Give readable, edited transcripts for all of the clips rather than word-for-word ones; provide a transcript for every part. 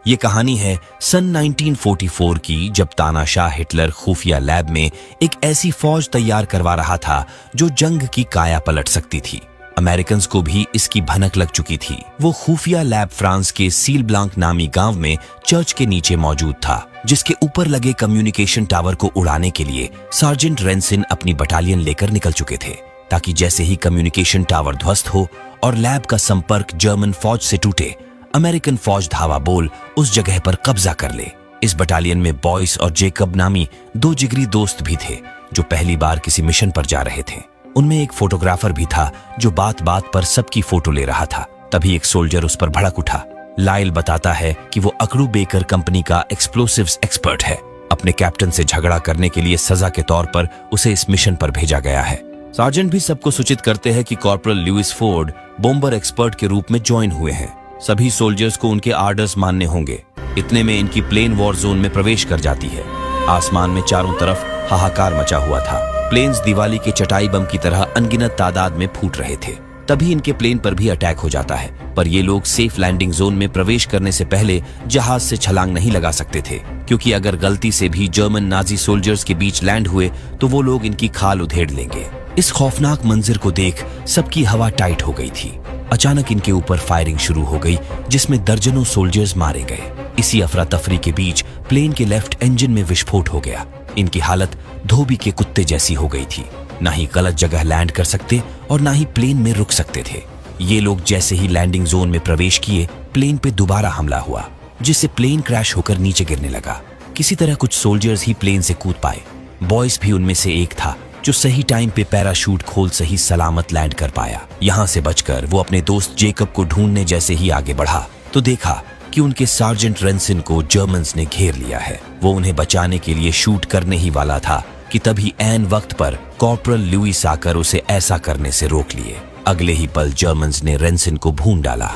ये कहानी है सन 1944 की, जब तानाशाह हिटलर खुफिया लैब में एक ऐसी फौज तैयार करवा रहा था जो जंग की काया पलट सकती थी। अमेरिकन्स को भी इसकी भनक लग चुकी थी। वो खुफिया लैब फ्रांस के सील ब्लांक नामी गांव में चर्च के नीचे मौजूद था, जिसके ऊपर लगे कम्युनिकेशन टावर को उड़ाने के लिए सार्जेंट रेंसिन अपनी बटालियन लेकर निकल चुके थे, ताकि जैसे ही कम्युनिकेशन टावर ध्वस्त हो और लैब का संपर्क जर्मन फौज से टूटे, अमेरिकन फौज धावा बोल उस जगह पर कब्जा कर ले। इस बटालियन में बॉयस और जेकब नामी दो जिगरी दोस्त भी थे, जो पहली बार किसी मिशन पर जा रहे थे। उनमें एक फोटोग्राफर भी था, जो बात बात पर सबकी फोटो ले रहा था। तभी एक सोल्जर उस पर भड़क उठा। लाइल बताता है कि वो अकड़ू बेकर कंपनी का एक्सप्लोसिव्स एक्सपर्ट है। अपने कैप्टन से झगड़ा करने के लिए सजा के तौर पर उसे इस मिशन पर भेजा गया है। सार्जेंट भी सबको सूचित करते हैं कि corporal Louis Ford bomber expert के रूप में ज्वाइन हुए हैं। सभी सोल्जर्स को उनके आर्डर्स मानने होंगे। इतने में इनकी प्लेन वॉर जोन में प्रवेश कर जाती है। आसमान में चारों तरफ हाहाकार मचा हुआ था। प्लेन्स दिवाली के चटाई बम की तरह अनगिनत तादाद में फूट रहे थे। तभी इनके प्लेन पर भी अटैक हो जाता है, पर ये लोग सेफ लैंडिंग जोन में प्रवेश करने से पहले जहाज से छलांग नहीं लगा सकते थे, क्योंकि अगर गलती से भी जर्मन नाजी सोल्जर्स के बीच लैंड हुए तो वो लोग इनकी खाल उधेड़ लेंगे। इस खौफनाक मंजर को देख सबकी हवा टाइट हो गई थी। अचानक इनके ऊपर फायरिंग शुरू हो गई, जिसमें दर्जनों सोल्जर्स मारे गए। इसी अफरा तफरी के बीच प्लेन के लेफ्ट इंजन में विस्फोट हो गया। इनकी हालत धोबी के कुत्ते जैसी हो गई थी। ना ही गलत जगह लैंड कर सकते और ना ही प्लेन में रुक सकते थे। ये लोग जैसे ही लैंडिंग जोन में प्रवेश किए, प्लेन पे दोबारा हमला हुआ, जिससे प्लेन क्रैश होकर नीचे गिरने लगा। किसी तरह कुछ सोल्जर्स ही प्लेन से कूद पाए। बॉयस भी उनमें से एक था, जो सही टाइम पे पैराशूट खोल सही सलामत लैंड कर पाया। यहाँ से बचकर वो अपने दोस्त जेकब को ढूंढने जैसे ही आगे बढ़ा तो देखा कि उनके सार्जेंट रेंसिन को जर्मन्स ने घेर लिया है। वो उन्हें बचाने के लिए शूट करने ही वाला था कि तभी ऐन वक्त पर कॉर्पोरल लुइस आकर उसे ऐसा करने से रोक लिए। अगले ही पल जर्मन्स ने रेंसिन को भून डाला।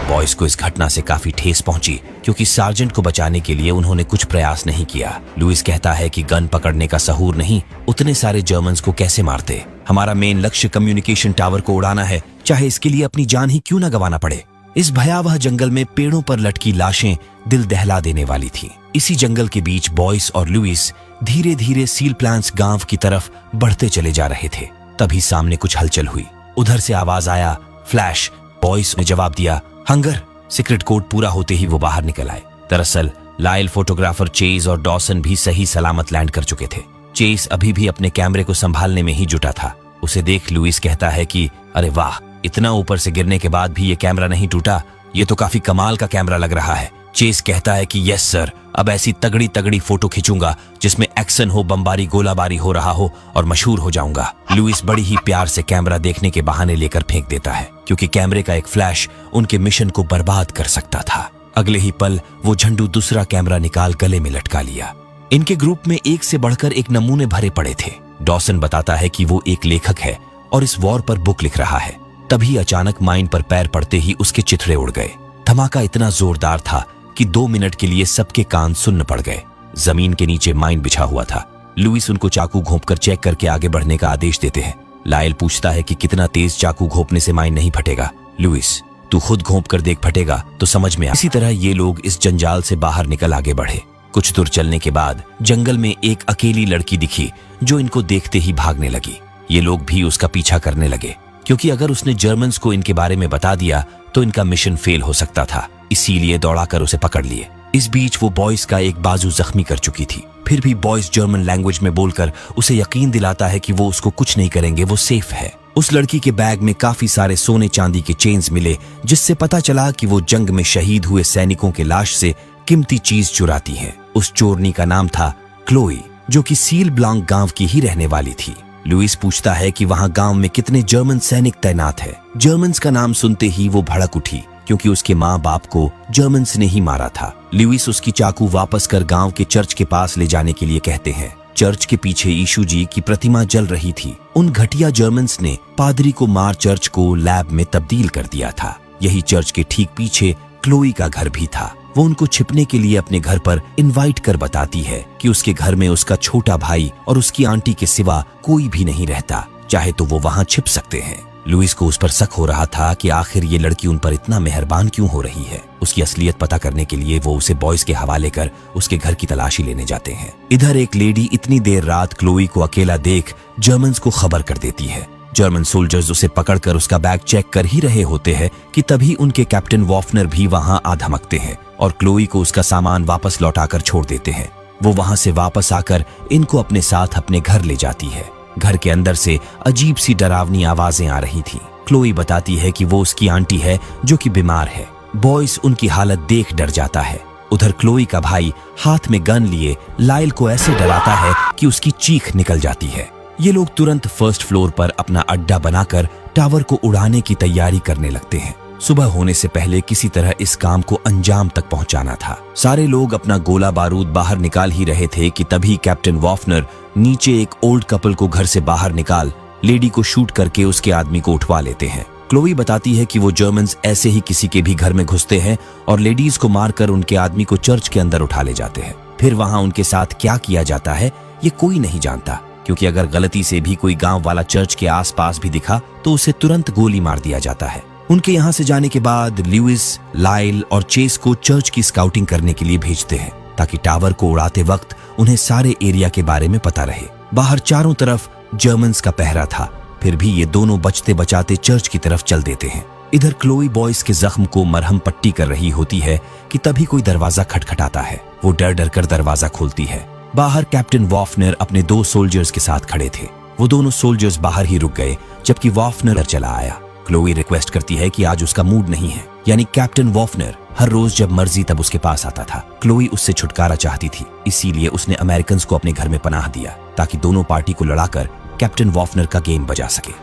बॉयज को इस घटना से काफी ठेस पहुंची, क्योंकि सार्जेंट को बचाने के लिए उन्होंने कुछ प्रयास नहीं किया। लुइस कहता है कि गन पकड़ने का सहूर नहीं, उतने सारे जर्मन्स को कैसे मारते। हमारा मेन लक्ष्य कम्युनिकेशन टावर को उड़ाना है, चाहे इसके लिए अपनी जान ही क्यों न गंवाना पड़े। इस भयावह जंगल में पेड़ों पर लटकी लाशें दिल दहला देने वाली थी। इसी जंगल के बीच बॉयस और लुइस धीरे धीरे सील प्लांट्स गांव की तरफ बढ़ते चले जा रहे थे। तभी सामने कुछ हलचल हुई। उधर से आवाज आया, फ्लैश। बॉयस ने जवाब दिया, हंगर। सीक्रेट कोड पूरा होते ही वो बाहर निकल आए। दरअसल लाइल, फोटोग्राफर चेज और डॉसन भी सही सलामत लैंड कर चुके थे। चेज अभी भी अपने कैमरे को संभालने में ही जुटा था। उसे देख लुइस कहता है कि अरे वाह, इतना ऊपर से गिरने के बाद भी ये कैमरा नहीं टूटा। ये तो काफी कमाल का कैमरा लग रहा है। चेज कहता है कि यस सर, अब ऐसी तगड़ी तगड़ी फोटो खींचूंगा जिसमें एक्शन हो, बमबारी गोलाबारी हो रहा हो और मशहूर हो जाऊंगा। लुइस बड़ी ही प्यार से कैमरा देखने के बहाने लेकर फेंक देता है, क्योंकि कैमरे का एक फ्लैश उनके मिशन को बर्बाद कर सकता था। अगले ही पल वो झंडू दूसरा कैमरा निकाल गले में लटका लिया। इनके ग्रुप में एक से बढ़कर एक नमूने भरे पड़े थे। डॉसन बताता है कि वो एक लेखक है और इस वॉर पर बुक लिख रहा है। तभी अचानक माइन पर पैर पड़ते ही उसके चिथड़े उड़ गए। धमाका इतना जोरदार था कि 2 मिनट के लिए सबके कान सुन्न पड़ गए। जमीन के नीचे माइन बिछा हुआ था। लुइस उनको चाकू घोंपकर चेक करके आगे बढ़ने का आदेश देते हैं। लाइल पूछता है कि कितना तेज चाकू घोंपने से माइन नहीं फटेगा। लुइस, तू खुद घोंप कर देख, फटेगा तो समझ में आ। इसी तरह ये लोग इस जंजाल से बाहर निकल आगे बढ़े। कुछ दूर चलने के बाद जंगल में एक अकेली लड़की दिखी, जो इनको देखते ही भागने लगी। ये लोग भी उसका पीछा करने लगे, क्योंकि अगर उसने जर्मन्स को इनके बारे में बता दिया तो इनका मिशन फेल हो सकता था। इसीलिए दौड़ाकर उसे पकड़ लिए। इस बीच वो बॉयस का एक बाजू जख्मी कर चुकी थी। फिर भी बॉयस जर्मन लैंग्वेज में बोलकर उसे यकीन दिलाता है कि वो उसको कुछ नहीं करेंगे, वो सेफ है। उस लड़की के बैग में काफी सारे सोने चांदी के चेन्स मिले, जिससे पता चला कि वो जंग में शहीद हुए सैनिकों के लाश से कीमती चीज चुराती है। उस चोरनी का नाम था क्लोई, जो कि सील ब्लांक गांव की ही रहने वाली थी। लुइस पूछता है कि वहां गांव में कितने जर्मन सैनिक तैनात है। जर्मन्स का नाम सुनते ही वो भड़क उठी, क्योंकि उसके माँ बाप को जर्मन्स ने ही मारा था। लुइस उसकी चाकू वापस कर गांव के चर्च के पास ले जाने के लिए कहते हैं। चर्च के पीछे यीशु जी की प्रतिमा जल रही थी। उन घटिया जर्मन्स ने पादरी को मार चर्च को लैब में तब्दील कर दिया था। यही चर्च के ठीक पीछे क्लोई का घर भी था। वो उनको छिपने के लिए अपने घर पर इनवाइट कर बताती है कि उसके घर में उसका छोटा भाई और उसकी आंटी के सिवा कोई भी नहीं रहता, चाहे तो वो वहां छिप सकते हैं। लुइस को उस पर शक हो रहा था कि आखिर ये लड़की उन पर इतना मेहरबान क्यों हो रही है। उसकी असलियत पता करने के लिए वो उसे बॉयज के हवाले कर उसके घर की तलाशी लेने जाते हैं। इधर एक लेडी इतनी देर रात क्लोई को अकेला देख जर्मन्स को खबर कर देती है। जर्मन सोल्जर्स उसे पकड़कर उसका बैग चेक कर ही रहे होते हैं कि तभी उनके कैप्टन वॉफनर भी वहां आ धमकते हैं और क्लोई को उसका सामान वापस लौटाकर छोड़ देते हैं। वो वहां से वापस आकर इनको अपने साथ अपने घर ले जाती है। घर के अंदर से अजीब सी डरावनी आवाजें आ रही थी। क्लोई बताती है कि वो उसकी आंटी है जो कि बीमार है। बॉयस उनकी हालत देख डर जाता है। उधर क्लोई का भाई हाथ में गन लिए लाइल को ऐसे डराता है कि उसकी चीख निकल जाती है। ये लोग तुरंत फर्स्ट फ्लोर पर अपना अड्डा बनाकर टावर को उड़ाने की तैयारी करने लगते हैं। सुबह होने से पहले किसी तरह इस काम को अंजाम तक पहुंचाना था। सारे लोग अपना गोला बारूद बाहर निकाल ही रहे थे कि तभी कैप्टन वॉफनर नीचे एक ओल्ड कपल को घर से बाहर निकाल लेडी को शूट करके उसके आदमी को उठवा लेते हैं। क्लोई बताती है कि वो जर्मन्स ऐसे ही किसी के भी घर में घुसते हैं और लेडीज को मारकर उनके आदमी को चर्च के अंदर उठा ले जाते हैं। फिर वहां उनके साथ क्या किया जाता है ये कोई नहीं जानता, क्योंकि अगर गलती से भी कोई गांव वाला चर्च के आसपास भी दिखा तो उसे तुरंत गोली मार दिया जाता है। उनके यहाँ से जाने के बाद लुइस, लाइल और चेस को चर्च की स्काउटिंग करने के लिए भेजते हैं ताकि टावर को उड़ाते वक्त उन्हें सारे एरिया के बारे में पता रहे। बाहर चारों तरफ जर्मन्स का पहरा था, फिर भी ये दोनों बचते बचाते चर्च की तरफ चल देते हैं। इधर क्लोई बॉयस के जख्म को मरहम पट्टी कर रही होती है कि तभी कोई दरवाजा खटखटाता है। वो डर डर कर दरवाजा खोलती है। बाहर कैप्टन वॉफनर अपने 2 सोल्जर्स के साथ खड़े थे। वो दोनों सोल्जर्स बाहर ही रुक गए जबकि वॉफनर चला आया। क्लोई रिक्वेस्ट करती है कि आज उसका मूड नहीं है, यानी कैप्टन वॉफनर हर रोज जब मर्जी तब उसके पास आता था। क्लोई उससे छुटकारा चाहती थी, इसीलिए उसने अमेरिकन्स को अपने घर में पनाह दिया ताकि दोनों पार्टी को लड़ाकर कैप्टन वॉफनर का गेम बजा सके।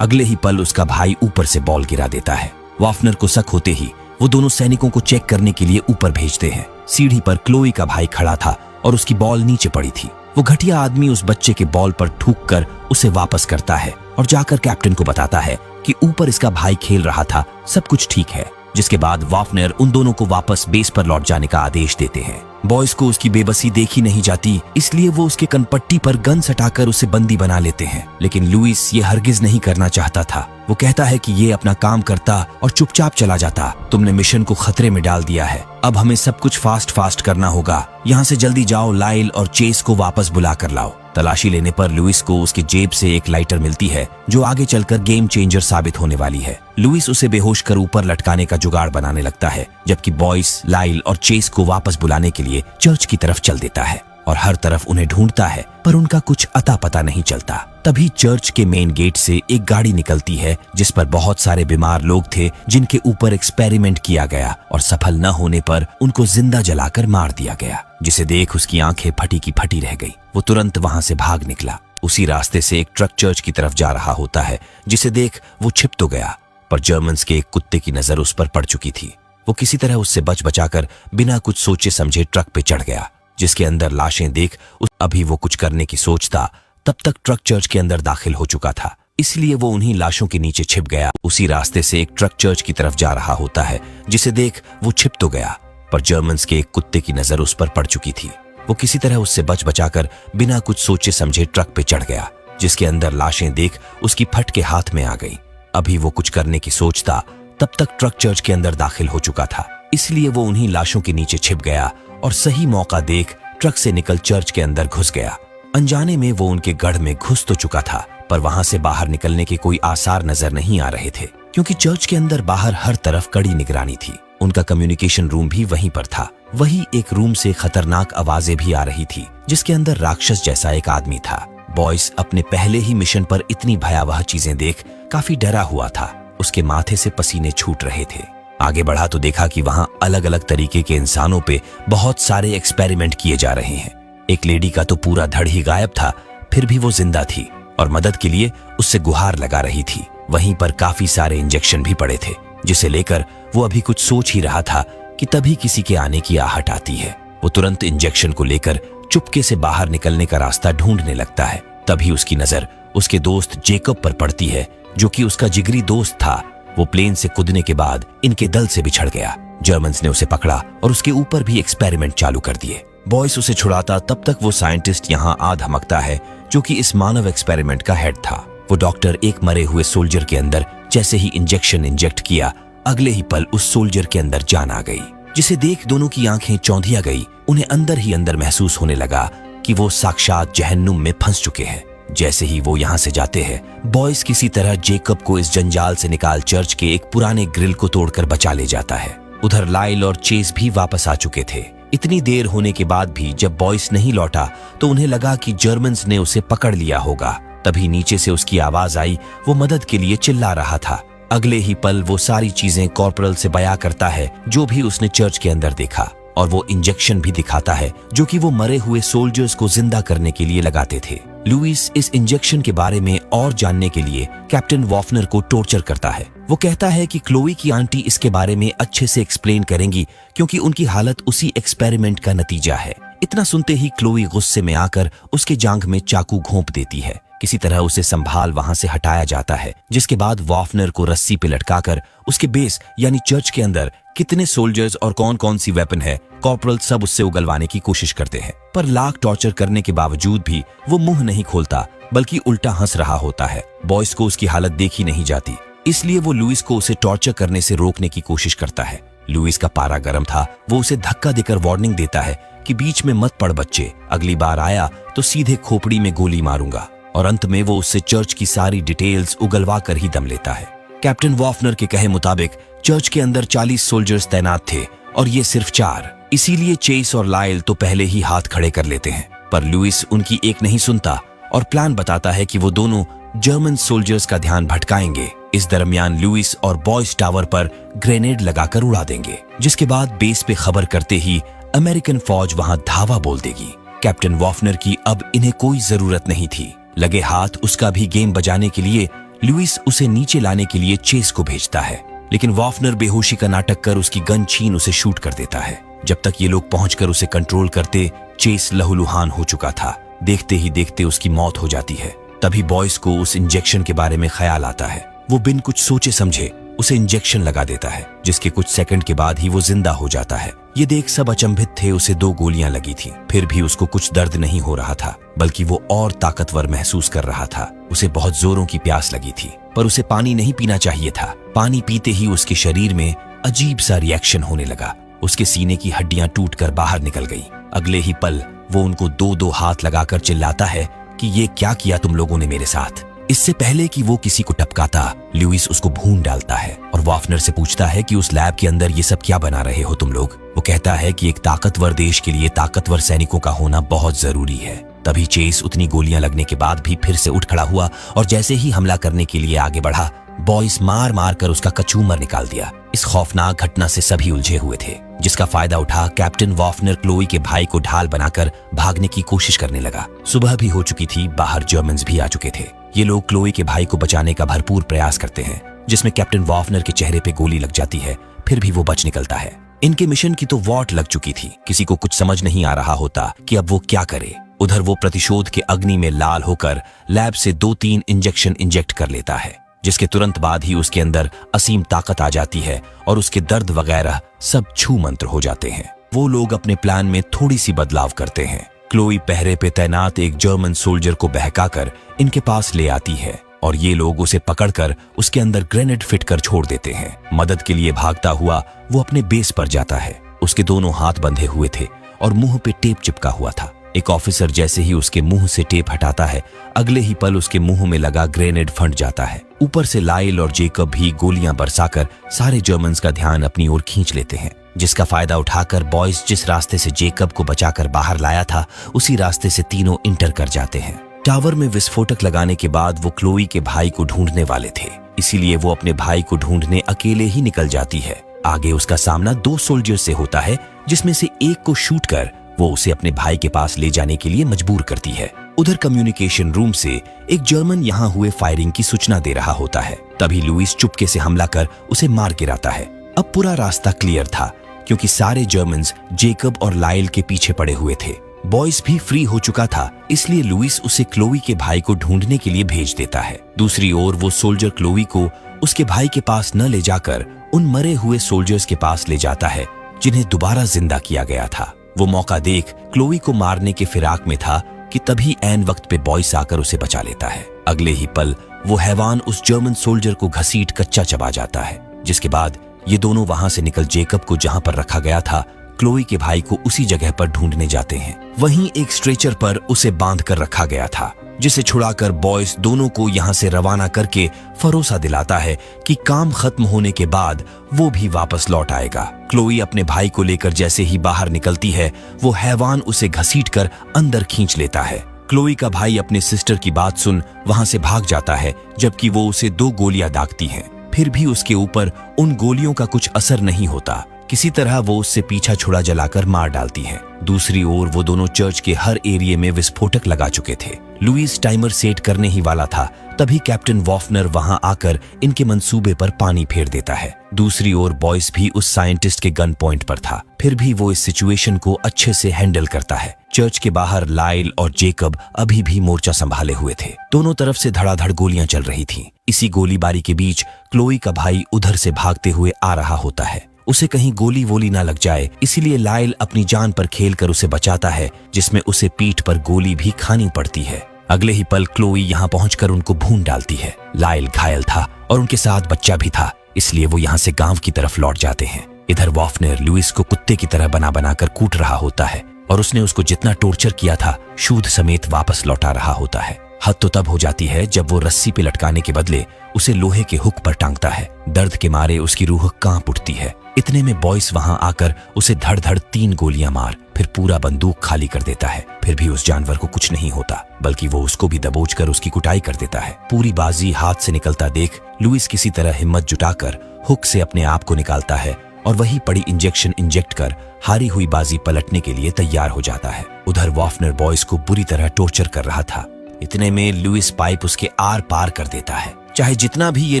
अगले ही पल उसका भाई ऊपर से बॉल गिरा देता है। वॉफनर को शक होते ही वो दोनों सैनिकों को चेक करने के लिए ऊपर भेजते हैं। सीढ़ी पर क्लोई का भाई खड़ा था और उसकी बॉल नीचे पड़ी थी। वो घटिया आदमी उस बच्चे के बॉल पर थूक कर उसे वापस करता है और जाकर कैप्टन को बताता है कि ऊपर इसका भाई खेल रहा था, सब कुछ ठीक है। जिसके बाद वॉफनर उन दोनों को वापस बेस पर लौट जाने का आदेश देते हैं। बॉयज को उसकी बेबसी देखी नहीं जाती, इसलिए वो उसके कनपट्टी पर गन सटाकर उसे बंदी बना लेते हैं। लेकिन लुइस ये हरगिज नहीं करना चाहता था। वो कहता है कि ये अपना काम करता और चुपचाप चला जाता। तुमने मिशन को खतरे में डाल दिया है, अब हमें सब कुछ फास्ट करना होगा। यहाँ से जल्दी जाओ, लाइल और चेस को वापस बुला कर लाओ। तलाशी लेने पर लुइस को उसकी जेब से एक लाइटर मिलती है जो आगे चलकर गेम चेंजर साबित होने वाली है। लुइस उसे बेहोश कर ऊपर लटकाने का जुगाड़ बनाने लगता है, जबकि बॉयस, लाइल और चेस को वापस बुलाने के लिए चर्च की तरफ चल देता है और हर तरफ उन्हें ढूंढता है, पर उनका कुछ अता पता नहीं चलता। तभी चर्च के मेन गेट से एक गाड़ी निकलती है जिस पर बहुत सारे बीमार लोग थे जिनके ऊपर एक्सपेरिमेंट किया गया और सफल न होने पर उनको जिंदा जलाकर मार दिया गया, जिसे देख उसकी आंखें फटी की फटी रह गई। वो तुरंत वहां से भाग निकला। उसी रास्ते से एक ट्रक चर्च की तरफ जा रहा होता है, जिसे देख वो छिप तो गया, पर जर्मन्स के एक कुत्ते की नजर उस पर पड़ चुकी थी। वो किसी तरह उससे बचाकर बिना कुछ सोचे समझे ट्रक पे चढ़ गया, जिसके अंदर लाशें देख अभी वो कुछ करने की सोचता तब तक ट्रक चर्च के अंदर दाखिल हो चुका था, इसलिए वो उन्हीं लाशों के नीचे छिप गया। उसी रास्ते से एक ट्रक चर्च की तरफ जा रहा होता है, जिसे देख वो छिप तो गया, पर जर्मन्स के एक कुत्ते की नजर उस पर पड़ चुकी थी। वो किसी तरह उससे बचाकर बिना कुछ सोचे समझे ट्रक पे चढ़ गया, जिसके अंदर लाशें देख उसकी फट के हाथ में आ गई। अभी वो कुछ करने की सोचता तब तक ट्रक चर्च के अंदर दाखिल हो चुका था, इसलिए वो उन्हीं लाशों के नीचे छिप गया और सही मौका देख ट्रक से निकल चर्च के अंदर घुस गया। अनजाने में वो उनके गढ़ में घुस तो चुका था, पर वहां से बाहर निकलने के कोई आसार नजर नहीं आ रहे थे, क्योंकि चर्च के अंदर बाहर हर तरफ कड़ी निगरानी थी। उनका कम्युनिकेशन रूम भी वहीं पर था। वही एक रूम से खतरनाक आवाजें भी आ रही थी, जिसके अंदर राक्षस जैसा एक आदमी था। बॉयस अपने पहले ही मिशन पर इतनी भयावह चीजें देख काफी डरा हुआ था। उसके माथे से पसीने छूट रहे थे। आगे बढ़ा तो देखा कि वहां अलग अलग तरीके के इंसानों पे बहुत सारे एक्सपेरिमेंट किए जा रहे हैं। एक लेडी का तो पूरा धड़ ही गायब था, फिर भी वो जिंदा थी और मदद के लिए उससे गुहार लगा रही थी। वहीं पर काफी सारे इंजेक्शन भी पड़े थे, जिसे लेकर वो अभी कुछ सोच ही रहा था कि तभी किसी के आने की आहट आती है। वो तुरंत इंजेक्शन को लेकर चुपके से बाहर निकलने का रास्ता ढूंढने लगता है। तभी उसकी नजर उसके दोस्त जेकब पर पड़ती है, जो कि उसका जिगरी दोस्त था। वो प्लेन से कूदने के बाद इनके दल से बिछड़ गया। जर्मन्स ने उसे पकड़ा और उसके ऊपर भी एक्सपेरिमेंट चालू कर दिए। बॉयस उसे छुड़ाता तब तक वो साइंटिस्ट यहाँ आ धमकता है, जो कि इस मानव एक्सपेरिमेंट का हेड था। वो डॉक्टर एक मरे हुए सोल्जर के अंदर जैसे ही इंजेक्शन इंजेक्ट किया, अगले ही पल उस सोल्जर के अंदर जान आ गई, जिसे देख दोनों की आंखें चौंधिया गई। उन्हें अंदर ही अंदर महसूस होने लगा कि वो साक्षात जहन्नुम में फंस चुके हैं। जैसे ही वो यहाँ से जाते हैं, बॉयस किसी तरह जेकब को इस जंजाल से निकाल चर्च के एक पुराने ग्रिल को तोड़कर बचा ले जाता है। उधर लाइल और चेस भी वापस आ चुके थे। इतनी देर होने के बाद भी जब बॉयस नहीं लौटा तो उन्हें लगा कि जर्मन्स ने उसे पकड़ लिया होगा। तभी नीचे से उसकी आवाज आई, वो मदद के लिए चिल्ला रहा था। अगले ही पल वो सारी चीजें कॉर्पोरल से बयां करता है जो भी उसने चर्च के अंदर देखा, और वो इंजेक्शन भी दिखाता है जो कि वो मरे हुए सोल्जर्स को जिंदा करने के लिए लगाते थे। लुइस इस इंजेक्शन के बारे में और जानने के लिए कैप्टन वॉफनर को टॉर्चर करता है। वो कहता है कि क्लोई की आंटी इसके बारे में अच्छे से एक्सप्लेन करेंगी क्योंकि उनकी हालत उसी एक्सपेरिमेंट का नतीजा है। इतना सुनते ही क्लोई गुस्से में आकर उसके जांघ में चाकू घोंप देती है। किसी तरह उसे संभाल वहां से हटाया जाता है, जिसके बाद वॉफनर को रस्सी पे लटकाकर उसके बेस यानी चर्च के अंदर कितने सोल्जर्स और कौन कौन सी वेपन है, कॉर्पोरल सब उससे उगलवाने की कोशिश करते हैं। पर लाख टॉर्चर करने के बावजूद भी वो मुंह नहीं खोलता, बल्कि उल्टा हंस रहा होता है। बॉयस को उसकी हालत देखी नहीं जाती, इसलिए वो लुइस को उसे टॉर्चर करने से रोकने की कोशिश करता है। लुइस का पारा गर्म था। वो उसे धक्का देकर वार्निंग देता है कि बीच में मत पड़ बच्चे, अगली बार आया तो सीधे खोपड़ी में गोली मारूंगा। और अंत में वो उससे चर्च की सारी डिटेल्स उगलवा कर ही दम लेता है। कैप्टन वॉफनर के कहे मुताबिक चर्च के अंदर 40 सोल्जर्स तैनात थे और ये सिर्फ 4, इसीलिए चेस और लाइल तो पहले ही हाथ खड़े कर लेते हैं। पर लुइस उनकी एक नहीं सुनता और प्लान बताता है कि वो दोनों जर्मन सोल्जर्स का ध्यान भटकाएंगे। इस दरमियान लुइस और बॉयस टावर पर ग्रेनेड लगाकर उड़ा देंगे, जिसके बाद बेस पे खबर करते ही अमेरिकन फौज वहां धावा बोल देगी। कैप्टन वॉफनर की अब इन्हें कोई जरूरत नहीं थी। लगे हाथ उसका भी गेम बजाने के लिए लुइस उसे नीचे लाने के लिए चेस को भेजता है, लेकिन वॉफनर बेहोशी का नाटक कर उसकी गन छीन उसे शूट कर देता है। जब तक ये लोग पहुंचकर उसे कंट्रोल करते, चेस लहूलुहान हो चुका था। देखते ही देखते उसकी मौत हो जाती है। तभी बॉयस को उस इंजेक्शन के बारे में ख्याल आता है। वो बिन कुछ सोचे समझे उसे इंजेक्शन लगा देता है, जिसके कुछ सेकंड के बाद ही वो जिंदा हो जाता है। ये देख सब अचंभित थे। उसे 2 गोलियां लगी थी, फिर भी उसको कुछ दर्द नहीं हो रहा था, बल्कि वो और ताकतवर महसूस कर रहा था। उसे बहुत जोरों की प्यास लगी थी, पर उसे पानी नहीं पीना चाहिए था। पानी पीते ही उसके शरीर में अजीब सा रिएक्शन होने लगा। उसके सीने की हड्डियां टूटकर बाहर निकल गई। अगले ही पल वो उनको 2-2 हाथ लगाकर चिल्लाता है कि ये क्या किया तुम लोगों ने मेरे साथ। इससे पहले कि वो किसी को टपकाता, लुइस उसको भून डालता है और वॉफनर से पूछता है कि उस लैब के अंदर ये सब क्या बना रहे हो तुम लोग। वो कहता है कि एक ताकतवर देश के लिए ताकतवर सैनिकों का होना बहुत जरूरी है। तभी चेस उतनी गोलियां लगने के बाद भी फिर से उठ खड़ा हुआ और जैसे ही हमला करने के लिए आगे बढ़ा, बॉयस मार मार कर उसका कचूमर निकाल दिया। इस खौफनाक घटना से सभी उलझे हुए थे, जिसका फायदा उठा कैप्टन वॉफनर क्लोई के भाई को ढाल बनाकर भागने की कोशिश करने लगा। सुबह भी हो चुकी थी, बाहर जर्मन्स भी आ चुके थे। ये लोग क्लोई के भाई को बचाने का भरपूर प्रयास करते हैं, जिसमें कैप्टन वॉफनर के चेहरे पे गोली लग जाती है, फिर भी वो बच निकलता है। इनके मिशन की तो वॉट लग चुकी थी। किसी को कुछ समझ नहीं आ रहा होता कि अब वो क्या करे। उधर वो प्रतिशोध के अग्नि में लाल होकर लैब से 2-3 इंजेक्शन इंजेक्ट कर लेता है, जिसके तुरंत बाद ही उसके अंदर असीम ताकत आ जाती है और उसके दर्द वगैरह सब छू मंत्र हो जाते हैं। वो लोग अपने प्लान में थोड़ी सी बदलाव करते हैं। क्लोई पहरे पे तैनात एक जर्मन सोल्जर को बहकाकर इनके पास ले आती है और ये लोग उसे पकड़कर उसके अंदर ग्रेनेड फिट कर छोड़ देते हैं। मदद के लिए भागता हुआ वो अपने बेस पर जाता है। उसके दोनों हाथ बंधे हुए थे और मुंह पे टेप चिपका हुआ था। एक ऑफिसर जैसे ही उसके मुंह से टेप हटाता है, अगले ही पल उसके मुंह में लगा ग्रेनेड फट जाता है। ऊपर से लाइल और जेकब भी गोलियां बरसाकर सारे जर्मन्स का ध्यान अपनी ओर खींच लेते हैं, जिसका फायदा उठाकर बॉयस जिस रास्ते से जेकब को बचाकर बाहर लाया था, उसी रास्ते से तीनों इंटर कर जाते हैं। टावर में विस्फोटक लगाने के बाद वो क्लोई के भाई को ढूंढने वाले थे, इसीलिए वो अपने भाई को ढूंढने अकेले ही निकल जाती है। आगे उसका सामना 2 सोल्जर से होता है, जिसमें से एक को शूट कर वो उसे अपने भाई के पास ले जाने के लिए मजबूर करती है। उधर कम्युनिकेशन रूम से एक जर्मन यहाँ हुए फायरिंग की सूचना दे रहा होता है। तभी लुइस चुपके से हमला कर उसे मार गिराता है। अब पूरा रास्ता क्लियर था, क्योंकि सारे जर्मन्स जेकब और लाइल के पीछे पड़े हुए थे। बॉयस भी फ्री हो चुका था, इसलिए लुइस उसे क्लोई के भाई को ढूंढने के लिए भेज देता है। दूसरी ओर वो सोल्जर क्लोई को उसके भाई के पास न ले जाकर उन मरे हुए सोल्जर्स के पास ले जाता है, जिन्हें दोबारा जिंदा किया गया था। वो मौका देख क्लोई को मारने के फिराक में था कि तभी ऐन वक्त पे बॉयस आकर उसे बचा लेता है। अगले ही पल वो हैवान उस जर्मन सोल्जर को घसीट कच्चा चबा जाता है, जिसके बाद ये दोनों वहां से निकल जेकब को जहां पर रखा गया था क्लोई के भाई को उसी जगह पर ढूंढने जाते हैं। वहीं एक स्ट्रेचर पर उसे बांध कर रखा गया था, जिसे छुड़ाकर बॉयस दोनों को यहां से रवाना करके भरोसा दिलाता है कि काम खत्म होने के बाद वो भी वापस लौट आएगा। क्लोई अपने भाई को लेकर जैसे ही बाहर निकलती है, वो हैवान उसे घसीटकर अंदर खींच लेता है। क्लोई का भाई अपने सिस्टर की बात सुन वहां से भाग जाता है, जबकि वो उसे 2 गोलियां दागती हैं। फिर भी उसके ऊपर उन गोलियों का कुछ असर नहीं होता। किसी तरह वो उससे पीछा छुड़ा जलाकर मार डालती हैं। दूसरी ओर वो दोनों चर्च के हर एरिया में विस्फोटक लगा चुके थे। लुइस टाइमर सेट करने ही वाला था, तभी कैप्टन वॉफनर वहां आकर इनके मंसूबे पर पानी फेर देता है। दूसरी ओर बॉयस भी उस साइंटिस्ट के गन पॉइंट पर था, फिर भी वो इस सिचुएशन को अच्छे से हैंडल करता है। चर्च के बाहर लाइल और जेकब अभी भी मोर्चा संभाले हुए थे। दोनों तरफ से धड़ाधड़ गोलियां चल रही थीं। इसी गोलीबारी के बीच क्लोई का भाई उधर से भागते हुए आ रहा होता है। उसे कहीं गोली वोली ना लग जाए, इसीलिए लाइल अपनी जान पर खेलकर उसे बचाता है, जिसमें उसे पीठ पर गोली भी खानी पड़ती है। अगले ही पल क्लोई यहाँ पहुंचकर उनको भून डालती है। लाइल घायल था और उनके साथ बच्चा भी था, इसलिए वो यहाँ से गांव की तरफ लौट जाते हैं। इधर वॉफनर लुइस को कुत्ते की तरह बना बनाकर कूट रहा होता है और उसने उसको जितना टॉर्चर किया था शूद समेत वापस लौटा रहा होता है। हद तो तब हो जाती है जब वो रस्सी पे लटकाने के बदले उसे लोहे के हुक पर टांगता है। दर्द के मारे उसकी रूह कांप उठती है। इतने में बॉयस वहां आकर उसे धड़ धड़ 3 गोलियां मार फिर पूरा बंदूक खाली कर देता है। फिर भी उस जानवर को कुछ नहीं होता, बल्कि वो उसको भी दबोच कर उसकी कुटाई कर देता है। पूरी बाजी हाथ से निकलता देख लुइस किसी तरह हिम्मत जुटाकर हुक से अपने आप को निकालता है और वही पड़ी इंजेक्शन इंजेक्ट कर हारी हुई बाजी पलटने के लिए तैयार हो जाता है। उधर वॉफनर बॉयस को बुरी तरह टॉर्चर कर रहा था। इतने में लुइस पाइप उसके आर पार कर देता है। चाहे जितना भी ये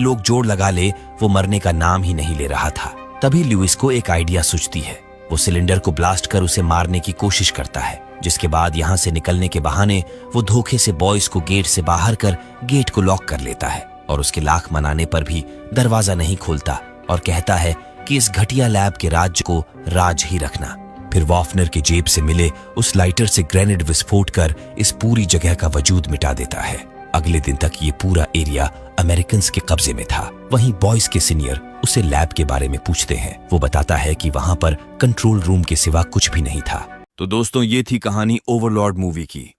लोग जोड़ लगा ले, वो मरने का नाम ही नहीं ले रहा था। तभी लुइस को एक आइडिया सूझती है। वो सिलेंडर को ब्लास्ट कर उसे मारने की कोशिश करता है, जिसके बाद यहाँ से निकलने के बहाने वो धोखे से बॉयस को गेट से बाहर कर गेट को लॉक कर लेता है और उसके लाख मनाने पर भी दरवाजा नहीं खोलता और कहता है कि इस घटिया लैब के राज्य को राज ही रखना। फिर वॉफनर के जेब से मिले उस लाइटर से ग्रेनेड विस्फोट कर इस पूरी जगह का वजूद मिटा देता है। अगले दिन तक ये पूरा एरिया अमेरिकन्स के कब्जे में था। वहीं बॉयज के सीनियर उसे लैब के बारे में पूछते हैं। वो बताता है कि वहां पर कंट्रोल रूम के सिवा कुछ भी नहीं था। तो दोस्तों, ये थी कहानी ओवरलॉर्ड मूवी की।